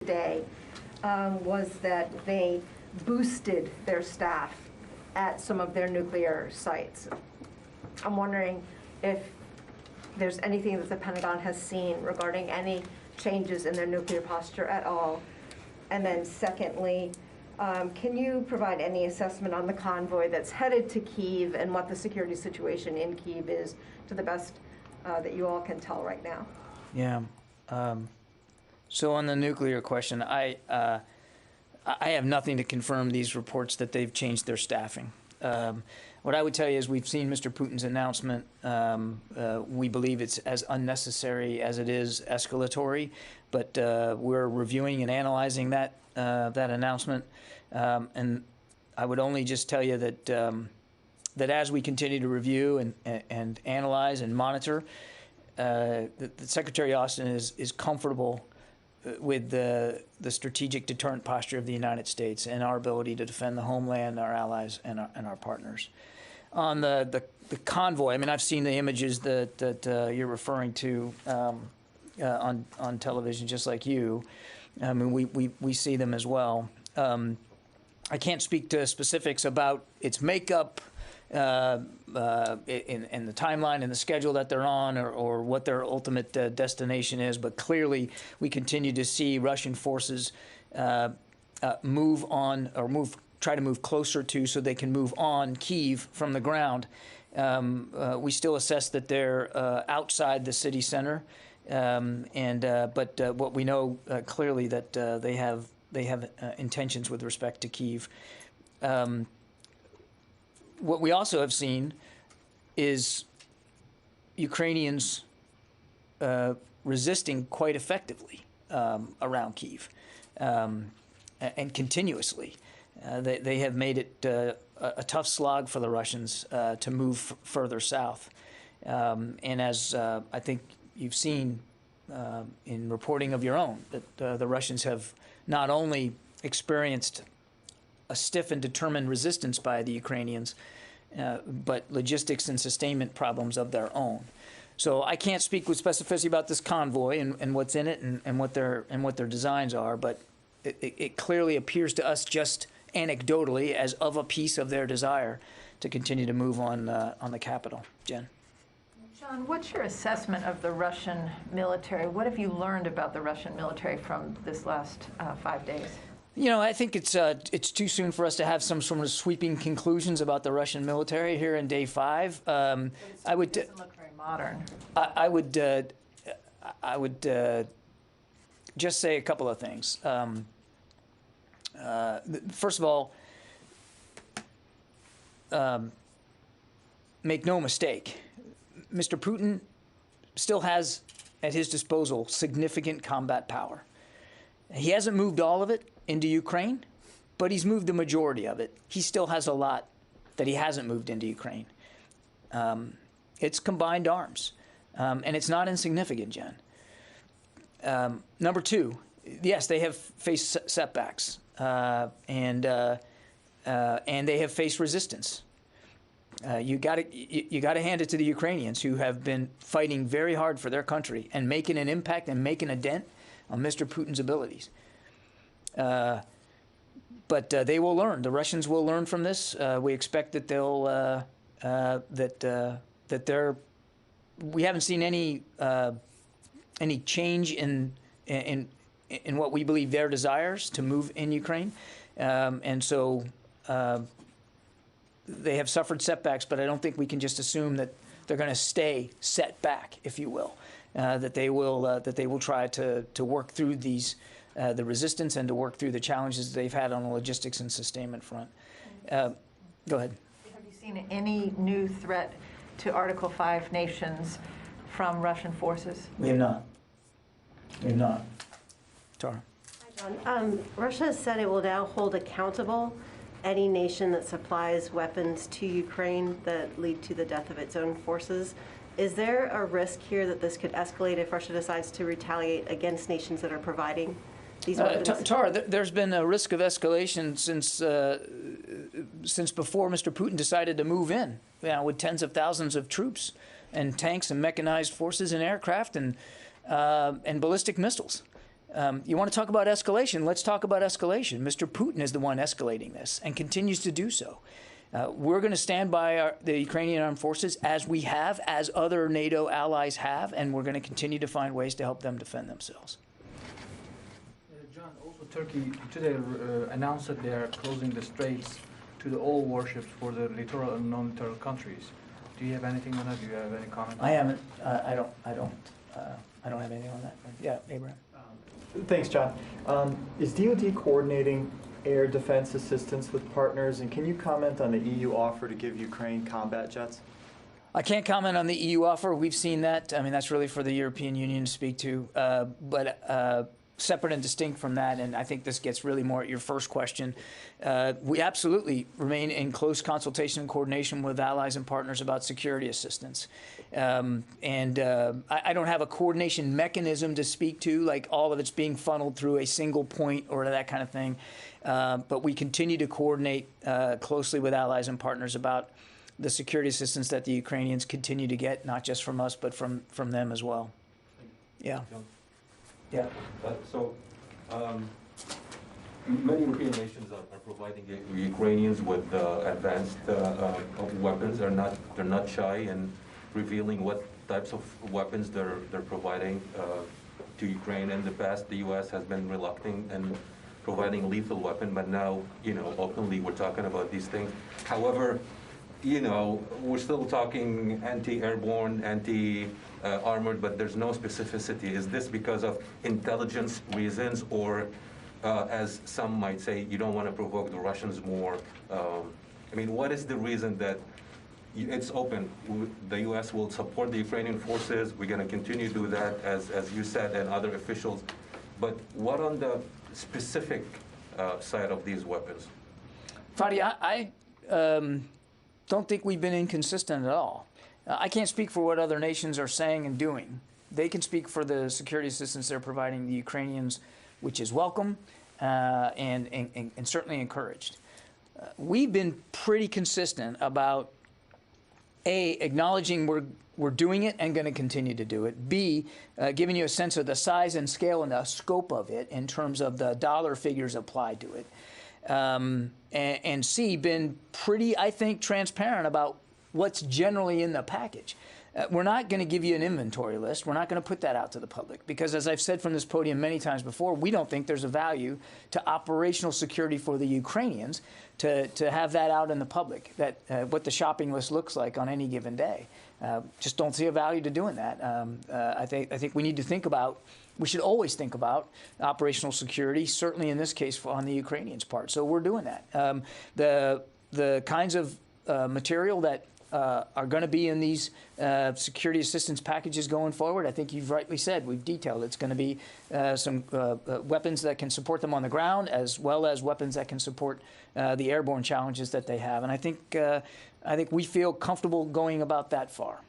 today was that they boosted their staff at some of their nuclear sites. I'm wondering if there's anything that the Pentagon has seen regarding any changes in their nuclear posture at all. And then secondly, can you provide any assessment on the convoy that's headed to Kyiv and what the security situation in Kyiv is, to the best that you all can tell right now? Yeah. So on the nuclear question, I have nothing to confirm these reports that they've changed their staffing. What I would tell you is we've seen Mr. Putin's announcement. We believe it's as unnecessary as it is escalatory, but we're reviewing and analyzing that announcement. And I would only just tell you that that as we continue to review and analyze and monitor, that Secretary Austin is comfortable with the strategic deterrent posture of the United States and our ability to defend the homeland, our allies, and our partners. On the convoy, I mean, I've seen the images that you're referring to on television, just like you. I mean, we see them as well. I can't speak to specifics about its makeup, in the timeline and the schedule that they're on, or what their ultimate destination is, but clearly we continue to see Russian forces move on, or try to move closer to, so they can move on Kyiv from the ground. We still assess that they're outside the city center, but what we know clearly that they have intentions with respect to Kyiv. What we also have seen is Ukrainians resisting quite effectively around Kyiv and continuously. They have made it a tough slog for the Russians to move further south. And as I think you've seen in reporting of your own, that the Russians have not only experienced a stiff and determined resistance by the Ukrainians, but logistics and sustainment problems of their own. So I can't speak with specificity about this convoy and what's in it and what their designs are, but it clearly appears to us, just anecdotally, as of a piece of their desire to continue to move on the capital. Jen. John, what's your assessment of the Russian military? What have you learned about the Russian military from this last 5 days? You know, I think it's too soon for us to have some sort of sweeping conclusions about the Russian military here in day 5. It doesn't look very modern. I would just say a couple of things. First of all, make no mistake, Mr. Putin still has at his disposal significant combat power. He hasn't moved all of it into Ukraine, but he's moved the majority of it. He still has a lot that he hasn't moved into Ukraine. It's combined arms, and it's not insignificant, Jen. Number two, yes, they have faced setbacks, and they have faced resistance. You got to hand it to the Ukrainians, who have been fighting very hard for their country and making an impact and making a dent on Mr. Putin's abilities. But they will learn. The Russians will learn from this. We expect that they'll that they're. We haven't seen any change in what we believe their desires to move in Ukraine, and so they have suffered setbacks. But I don't think we can just assume that they're going to stay set back, if you will. That they will try to work through these. The resistance, and to work through the challenges they've had on the logistics and sustainment front. Go ahead. Have you seen any new threat to Article 5 nations from Russian forces? We have not. We have not. Tara. Hi, John. Russia has said it will now hold accountable any nation that supplies weapons to Ukraine that lead to the death of its own forces. Is there a risk here that this could escalate if Russia decides to retaliate against nations that are providing these weapons? Tara, there's been a risk of escalation since before Mr. Putin decided to move in, with tens of thousands of troops and tanks and mechanized forces and aircraft and ballistic missiles. You want to talk about escalation? Let's talk about escalation. Mr. Putin is the one escalating this and continues to do so. We're going to stand by the Ukrainian armed forces as we have, as other NATO allies have, and we're going to continue to find ways to help them defend themselves. John, also Turkey today announced that they are closing the straits to all warships for the littoral and non-littoral countries. Do you have anything on that? Do you have any comment? I haven't. I don't have anything on that. Yeah, Abraham. Thanks, John. Is DoD coordinating air defense assistance with partners, and can you comment on the EU offer to give Ukraine combat jets? I can't comment on the EU offer. We've seen that. I mean, that's really for the European Union to speak to. But separate and distinct from that, and I think this gets really more at your first question, we absolutely remain in close consultation and coordination with allies and partners about security assistance. I don't have a coordination mechanism to speak to, like all of it's being funneled through a single point or that kind of thing. But we continue to coordinate closely with allies and partners about the security assistance that the Ukrainians continue to get, not just from us, but from them as well. Yeah. Yeah. Many European nations are providing Ukrainians with advanced weapons. They're not shy in revealing what types of weapons they're providing to Ukraine. In the past, the U.S. has been reluctant in providing lethal weapon, but now, openly we're talking about these things. However, we're still talking anti-airborne, anti-armored, but there's no specificity. Is this because of intelligence reasons, or as some might say, you don't want to provoke the Russians more? What is the reason that it's open? The U.S. will support the Ukrainian forces. We're going to continue to do that, as you said, and other officials. But what on the specific side of these weapons? Fadi, I don't think we've been inconsistent at all. I can't speak for what other nations are saying and doing. They can speak for the security assistance they're providing the Ukrainians, which is welcome and certainly encouraged. We've been pretty consistent about A, acknowledging we're doing it and going to continue to do it. B, giving you a sense of the size and scale and the scope of it in terms of the dollar figures applied to it. And C, been pretty, I think, transparent about what's generally in the package. We're not going to give you an inventory list. We're not going to put that out to the public because, as I've said from this podium many times before, we don't think there's a value to operational security for the Ukrainians to have that out in the public, that what the shopping list looks like on any given day. Just don't see a value to doing that. I think we need to think about, we should always think about operational security, certainly in this case on the Ukrainians' part. So we're doing that. The kinds of material that are going to be in these security assistance packages going forward, I think you've rightly said, we've detailed it's going to be some weapons that can support them on the ground, as well as weapons that can support the airborne challenges that they have. And I think we feel comfortable going about that far.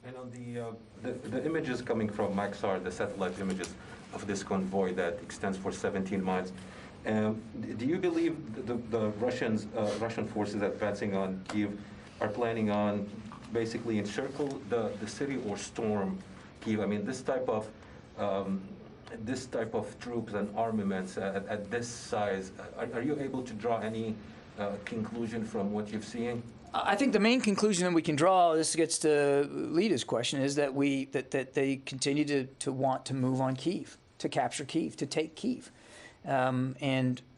And on the images coming from Maxar, the satellite images of this convoy that extends for 17 miles, do you believe the Russian forces advancing on Kyiv are planning on basically encircle the city or storm Kyiv? This type of troops and armaments at this size, are you able to draw any conclusion from what you've seen? I think the main conclusion that we can draw, this gets to Lita's question, is that they continue to want to move on Kyiv, to capture Kyiv, to take Kyiv.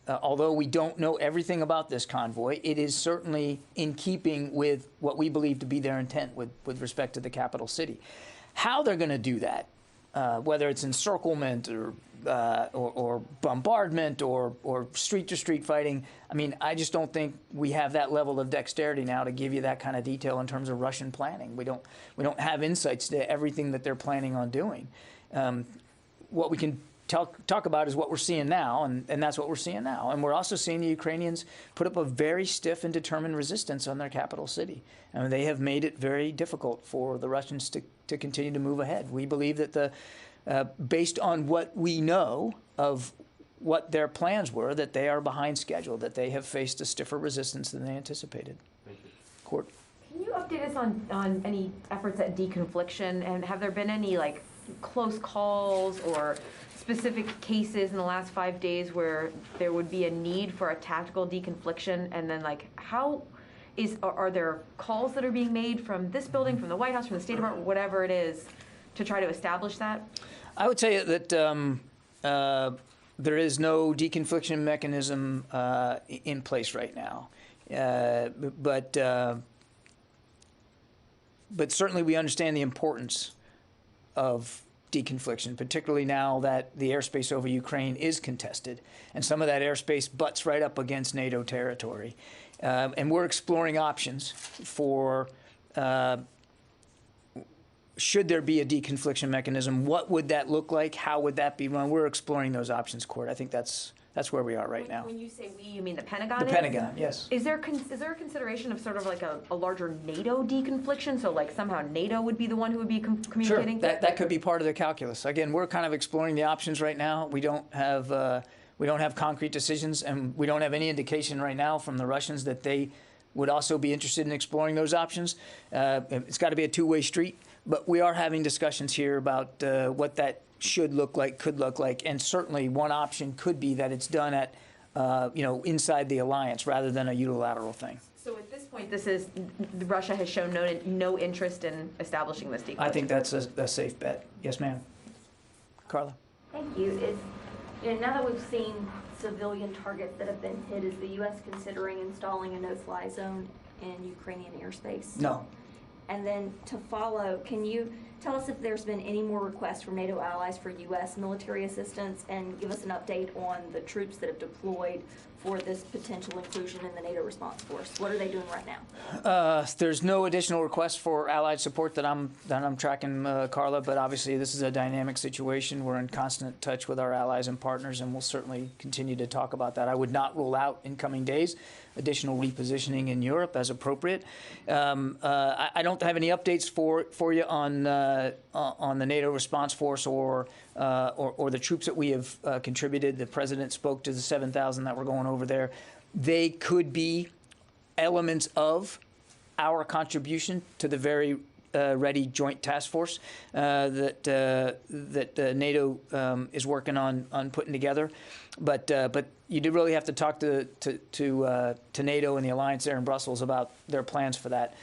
Although we don't know everything about this convoy, it is certainly in keeping with what we believe to be their intent with respect to the capital city. How they're going to do that, whether it's encirclement or bombardment or street-to-street fighting, I just don't think we have that level of dexterity now to give you that kind of detail in terms of Russian planning. We don't have insights to everything that they're planning on doing. What we can talk about is what we're seeing now, and that's what we're seeing now. And we're also seeing the Ukrainians put up a very stiff and determined resistance on their capital city. They have made it very difficult for the Russians to continue to move ahead. We believe that based on what we know of what their plans were, that they are behind schedule, that they have faced a stiffer resistance than they anticipated. Thank you. Court. Can you update us on any efforts at deconfliction, and have there been any close calls or specific cases in the last 5 days where there would be a need for a tactical deconfliction? And then, like, are there calls that are being made from this building, from the White House, from the State Department, whatever it is, to try to establish that? I would tell you that there is no deconfliction mechanism in place right now. But certainly we understand the importance of deconfliction, particularly now that the airspace over Ukraine is contested, and some of that airspace butts right up against NATO territory. And we're exploring options for should there be a deconfliction mechanism, what would that look like? How would that be run? We're exploring those options, Court. I think that's where we are right now. When you say we, you mean the Pentagon? The Pentagon, yes. Is there a consideration of sort of like a larger NATO deconfliction? So like somehow NATO would be the one who would be communicating? Sure, that could be part of the calculus. Again, we're kind of exploring the options right now. We don't have concrete decisions, and we don't have any indication right now from the Russians that they would also be interested in exploring those options. It's got to be a two-way street, but we are having discussions here about what that should look like, could look like, and certainly one option could be that it's done at, inside the alliance rather than a unilateral thing. So at this point, Russia has shown no interest in establishing this deconfliction. I think that's a safe bet. Yes, ma'am. Carla. Thank you. Now that we've seen civilian targets that have been hit, is the U.S. considering installing a no-fly zone in Ukrainian airspace? No. And then to follow, can you tell us if there's been any more requests from NATO allies for U.S. military assistance, and give us an update on the troops that have deployed for this potential inclusion in the NATO response force? What are they doing right now? There's no additional requests for allied support that I'm tracking, Carla, but obviously this is a dynamic situation. We're in constant touch with our allies and partners, and we'll certainly continue to talk about that. I would not rule out in coming days additional repositioning in Europe as appropriate. I don't have any updates for you on the NATO response force or the troops that we have contributed. The president spoke to the 7,000 that were going over there. They could be elements of our contribution to the very ready joint task force that NATO is working on putting together. But you do really have to talk to NATO and the alliance there in Brussels about their plans for that.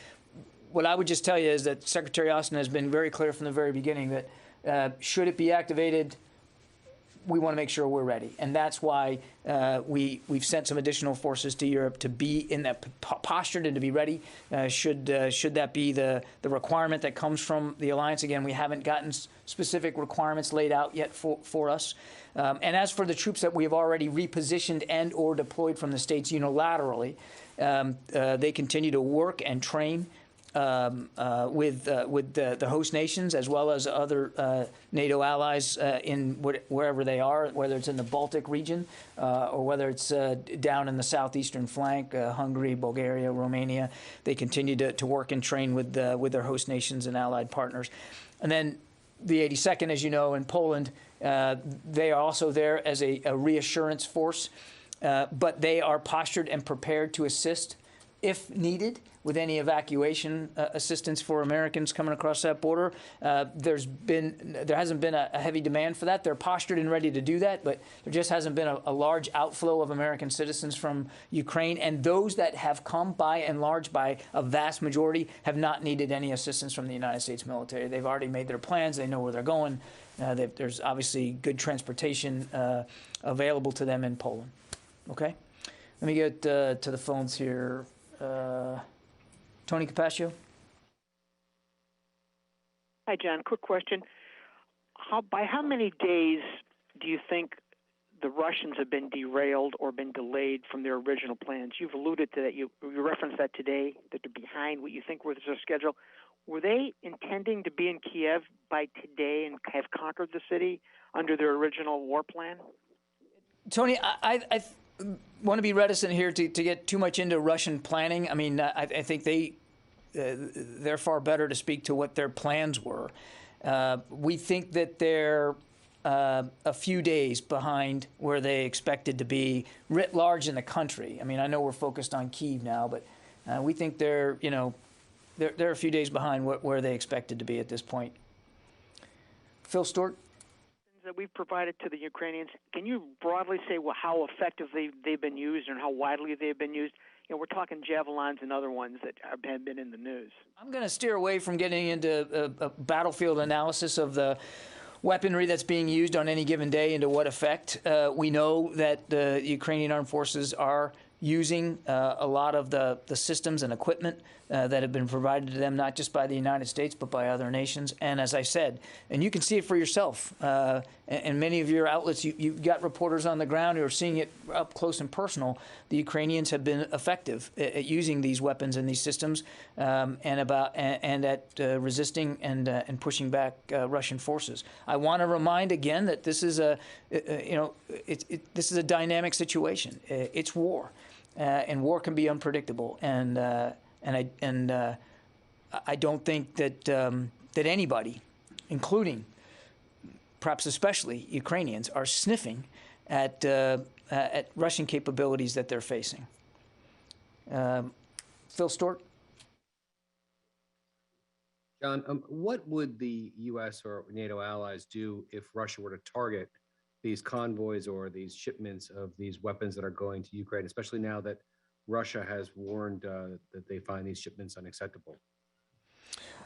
What I would just tell you is that Secretary Austin has been very clear from the very beginning that should it be activated, we want to make sure we're ready. And that's why we've sent some additional forces to Europe to be in that posture and to be ready. Should that be the requirement that comes from the alliance? Again, we haven't gotten specific requirements laid out yet for us. And as for the troops that we have already repositioned and or deployed from the States unilaterally, they continue to work and train with the host nations as well as other NATO allies in wherever they are, whether it's in the Baltic region or whether it's down in the southeastern flank, Hungary, Bulgaria, Romania. They continue to work and train with their host nations and allied partners. And then the 82nd, as you know, in Poland, they are also there as a reassurance force, but they are postured and prepared to assist if needed with any evacuation assistance for Americans coming across that border. There hasn't been a heavy demand for that. They're postured and ready to do that, but there just hasn't been a large outflow of American citizens from Ukraine. And those that have come, by and large, by a vast majority, have not needed any assistance from the United States military. They've already made their plans. They know where they're going. There's obviously good transportation available to them in Poland. Okay? Let me get to the phones here. Tony Capaccio. Hi, John. Quick question. By how many days do you think the Russians have been derailed or been delayed from their original plans? You've alluded to that. You referenced that today, that they're behind what you think was their schedule. Were they intending to be in Kiev by today and have conquered the city under their original war plan? Tony, I want to be reticent here to get too much into Russian planning. I mean, I think they're far better to speak to what their plans were. We think that they're a few days behind where they expected to be writ large in the country. I mean, I know we're focused on Kyiv now, but we think they're a few days behind where they expected to be at this point. Phil Stewart? that we've provided to the Ukrainians, can you broadly say how effectively they've been used and how widely they've been used? You know, we're talking javelins and other ones that have been in the news. I'm going to steer away from getting into a battlefield analysis of the weaponry that's being used on any given day and to what effect. We know that the Ukrainian armed forces are using a lot of the systems and equipment that have been provided to them, not just by the United States, but by other nations. And as I said, and you can see it for yourself, and many of your outlets, you've got reporters on the ground who are seeing it up close and personal. The Ukrainians have been effective at using these weapons and these systems, and at resisting and pushing back Russian forces. I want to remind again that this is this is a dynamic situation. It's war, and war can be unpredictable. And I don't think that that anybody, including perhaps especially Ukrainians, are sniffing at Russian capabilities that they're facing. Phil Stewart? John, what would the U.S. or NATO allies do if Russia were to target these convoys or these shipments of these weapons that are going to Ukraine, especially now that Russia has warned that they find these shipments unacceptable?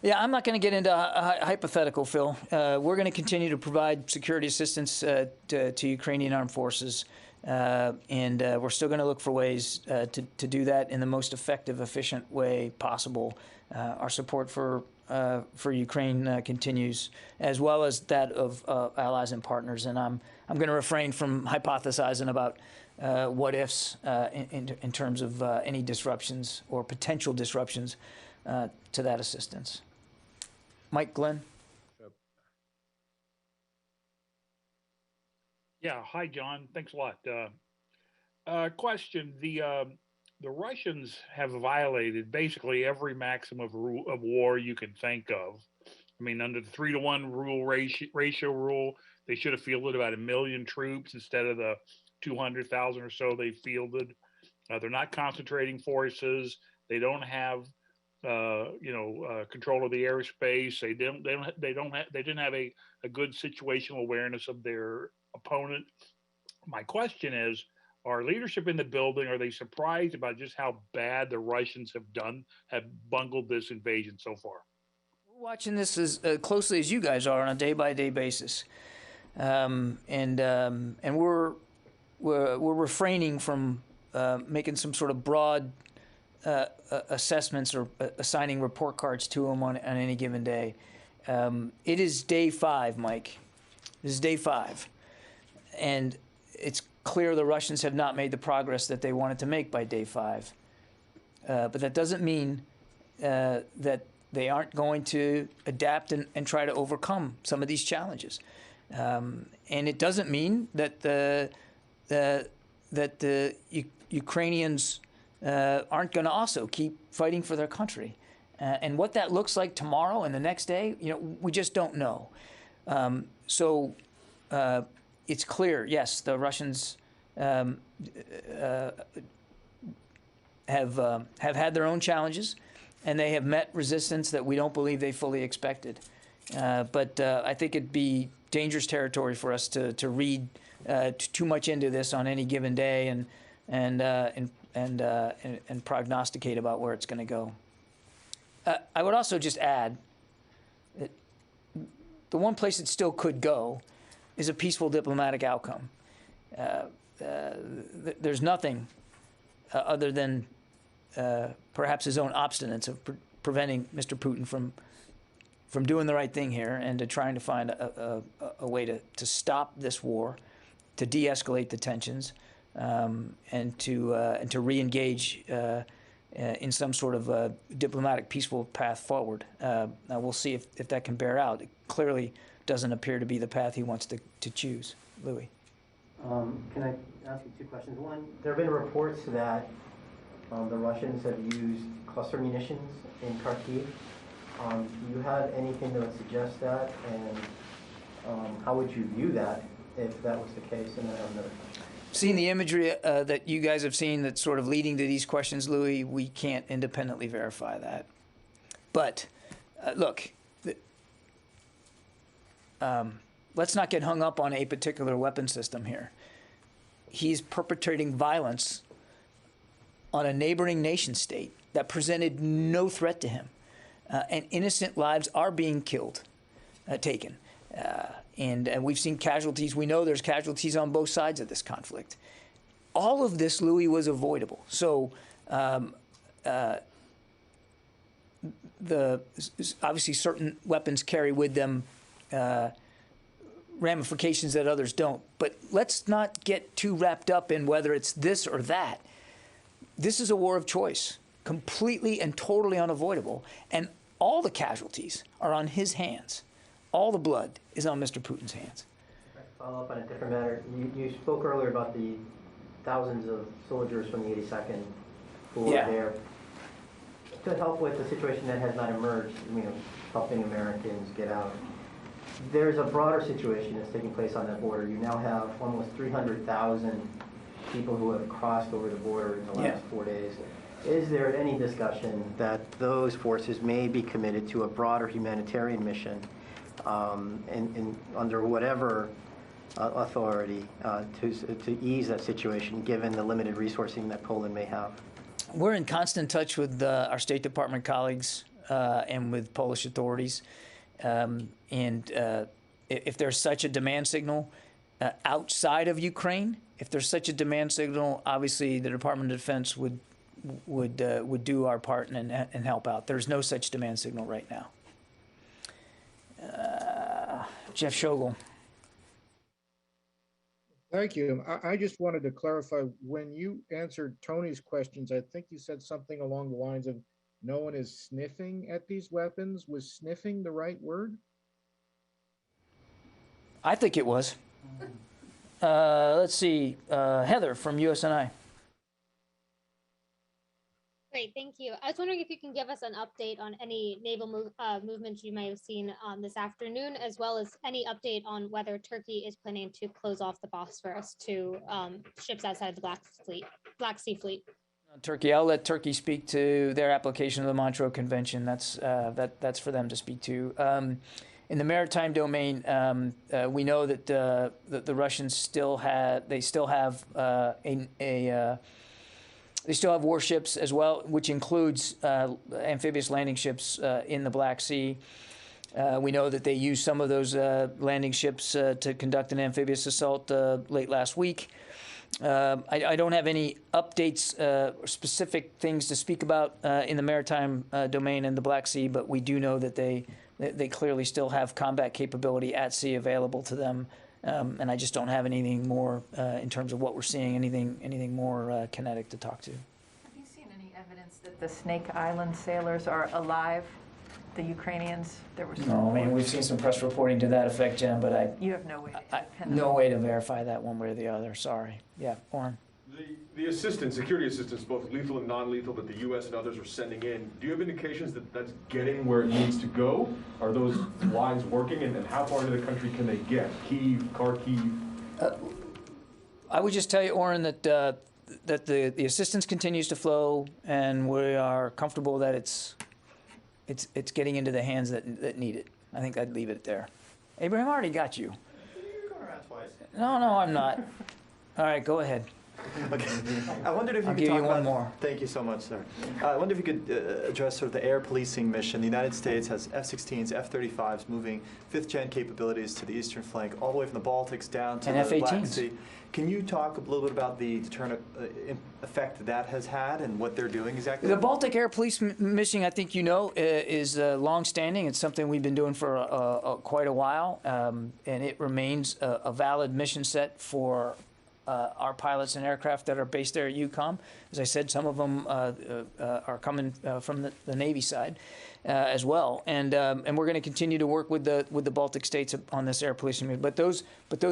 Yeah, I'm not going to get into a hypothetical, Phil. We're going to continue to provide security assistance to Ukrainian armed forces, and we're still going to look for ways to do that in the most effective, efficient way possible. Our support for Ukraine continues, as well as that of allies and partners. And I'm going to refrain from hypothesizing about what ifs in terms of any disruptions or potential disruptions to that assistance. Mike Glenn. Yeah. Hi, John. Thanks a lot. Question: the Russians have violated basically every maxim of war you can think of. I mean, under the 3-to-1 rule ratio rule, they should have fielded about 1 million troops instead of the 200,000 or so they fielded. They're not concentrating forces. They don't have control of the airspace. They didn't have a good situational awareness of their opponent. My question is, our leadership in the building, are they surprised about just how bad the Russians have bungled this invasion so far? We're watching this as closely as you guys are on a day-by-day basis, and we're refraining from making some sort of broad assessments or assigning report cards to them on any given day. It is day 5, Mike. This is day 5, and it's clear the Russians have not made the progress that they wanted to make by day 5. But that doesn't mean that they aren't going to adapt and try to overcome some of these challenges. And it doesn't mean that the Ukrainians aren't going to also keep fighting for their country. And what that looks like tomorrow and the next day, we just don't know. So it's clear, yes, the Russians have had their own challenges, and they have met resistance that we don't believe they fully expected. But I think it'd be dangerous territory for us to read too much into this on any given day and prognosticate about where it's going to go. I would also just add that the one place it still could go is a peaceful diplomatic outcome. There's nothing other than perhaps his own obstinance of preventing Mr. Putin from doing the right thing here and to trying to find a way to stop this war, to de-escalate the tensions, and to re-engage in some sort of diplomatic, peaceful path forward. Now we'll see if that can bear out. It clearly doesn't appear to be the path he wants to choose. Louis. Can I ask you 2 questions? One, there have been reports that the Russians have used cluster munitions in Kharkiv. Do you have anything that would suggest that? And how would you view that if that was the case? And then I have another question. Seeing the imagery that you guys have seen that's sort of leading to these questions, Louis, we can't independently verify that. But look, let's not get hung up on a particular weapon system here. He's perpetrating violence on a neighboring nation state that presented no threat to him. And innocent lives are being killed, taken. And we've seen casualties. We know there's casualties on both sides of this conflict. All of this, Louis, was avoidable. So obviously certain weapons carry with them ramifications that others don't. But let's not get too wrapped up in whether it's this or that. This is a war of choice, completely and totally unavoidable. And all the casualties are on his hands. All the blood is on Mr. Putin's hands. Follow up on a different matter. You spoke earlier about the thousands of soldiers from the 82nd who were there to help with the situation that has not emerged, helping Americans get out. There's a broader situation that's taking place on that border. You now have almost 300,000 people who have crossed over the border in the last 4 days. Is there any discussion that those forces may be committed to a broader humanitarian mission and under whatever authority to ease that situation, given the limited resourcing that Poland may have? We're in constant touch with our State Department colleagues and with Polish authorities. If there's such a demand signal outside of Ukraine, if there's such a demand signal, obviously the Department of Defense would do our part and help out. There's no such demand signal right now. Jeff Schogel. Thank you. I just wanted to clarify, when you answered Tony's questions, I think you said something along the lines of no one is sniffing at these weapons. Was sniffing the right word? I think it was. Let's see. Heather from USNI. Great, thank you. I was wondering if you can give us an update on any naval movements you may have seen this afternoon, as well as any update on whether Turkey is planning to close off the Bosphorus to ships outside the Black Sea Fleet. Turkey, I'll let Turkey speak to their application of the Montreux Convention. That's for them to speak to. In the maritime domain, we know that the Russians still have warships as well, which includes amphibious landing ships in the Black Sea. We know that they used some of those landing ships to conduct an amphibious assault late last week. I don't have any updates or specific things to speak about in the maritime domain in the Black Sea, but we do know that they clearly still have combat capability at sea available to them. And I just don't have anything more in terms of what we're seeing, anything more kinetic to talk to. Have you seen any evidence that the Snake Island sailors are alive? The Ukrainians? There was no. I mean, we've seen some press reporting to that effect, Jen, but you have no way to verify that one way or the other. Sorry. Yeah, Warren. The assistance, security assistance, both lethal and non-lethal, that the U.S. and others are sending in, do you have indications that that's getting where it needs to go? Are those lines working, and how far into the country can they get? Kyiv, Kharkiv? I would just tell you, Warren, that the assistance continues to flow, and we are comfortable that it's getting into the hands that need it. I think I'd leave it there. Abraham, I already got you. You're going around twice. No, I'm not. All right, go ahead. Okay. I wondered if you I'll could give talk you one about, more. Thank you so much, sir. I wonder if you could address sort of the air policing mission. The United States has F-16s, F-35s moving fifth-gen capabilities to the eastern flank, all the way from the Baltics down to the Black Sea. Can you talk a little bit about the deterrent effect that has had and what they're doing exactly? The Baltic Air Police mission, I think you know, is long-standing. It's something we've been doing for quite a while, and it remains a valid mission set for our pilots and aircraft that are based there at UCOM. As I said, some of them are coming from the Navy side as well, and we're going to continue to work with the Baltic states on this air policing mission. But those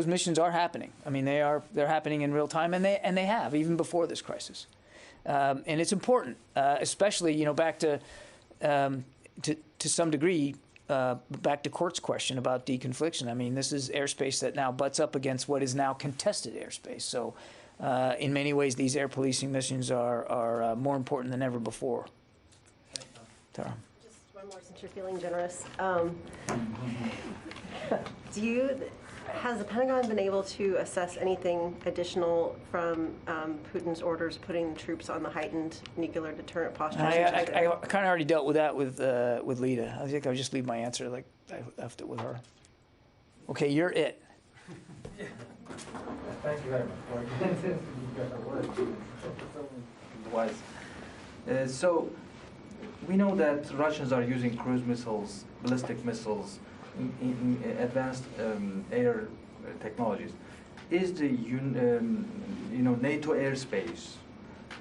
missions are happening. I mean, they're happening in real time, and they have even before this crisis. And it's important, especially back to some degree. Back to Court's question about deconfliction. I mean, this is airspace that now butts up against what is now contested airspace. So in many ways, these air policing missions are more important than ever before. Tara. Just one more since you're feeling generous. Has the Pentagon been able to assess anything additional from Putin's orders putting troops on the heightened nuclear deterrent posture? I kind of already dealt with that with Lita. I think I'll just leave my answer like I left it with her. Okay, you're it. Thank you very much. So we know that Russians are using cruise missiles, ballistic missiles, in advanced air technologies. Is the NATO airspace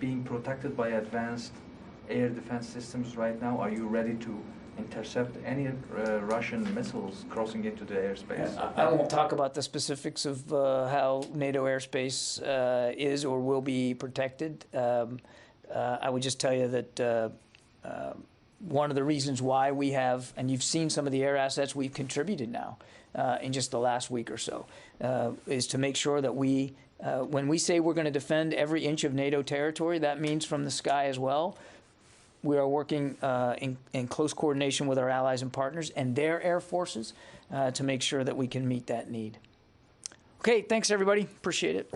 being protected by advanced air defense systems right now? Are you ready to intercept any Russian missiles crossing into the airspace? I won't talk about the specifics of how NATO airspace is or will be protected. I would just tell you that one of the reasons why we have, and you've seen some of the air assets we've contributed now in just the last week or so, is to make sure that we, when we say we're going to defend every inch of NATO territory, that means from the sky as well. We are working in close coordination with our allies and partners and their air forces to make sure that we can meet that need. Okay, thanks everybody. Appreciate it.